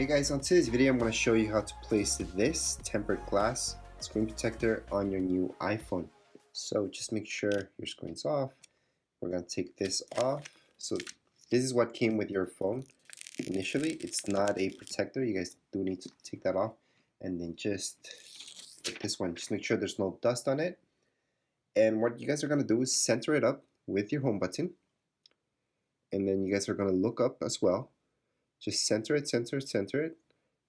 Hey guys, on today's video I'm going to show you how to place this tempered glass screen protector on your new iPhone. So just make sure your screen's off. We're going to take this off. So this is what came with your phone initially. It's not a protector. You guys do need to take that off. And then just like this one, just make sure there's no dust on it. And what you guys are going to do is center it up with your home button. And then you guys are going to look up as well. Just center it, center it, center it.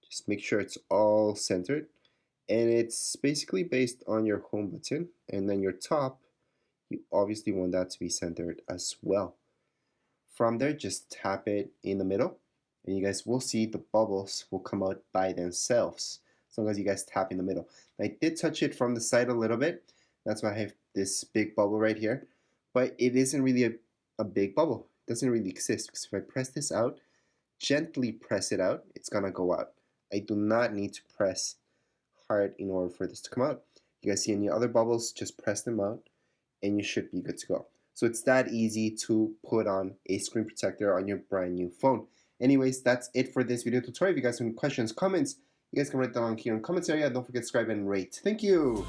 Just make sure it's all centered. And it's basically based on your home button. And then your top, you obviously want that to be centered as well. From there, just tap it in the middle. And you guys will see the bubbles will come out by themselves as long as you guys tap in the middle. I did touch it from the side a little bit. That's why I have this big bubble right here. But it isn't really a big bubble. It doesn't really exist, because if I press this out, gently press it out, it's gonna go out. I do not need to press hard in order for this to come out. You guys see any other bubbles, just press them out and you should be good to go. So it's that easy to put on a screen protector on your brand new phone. Anyways, that's it for this video tutorial. If you guys have any questions, comments, you guys can write down here in the comments area. Don't forget to subscribe and rate. Thank you.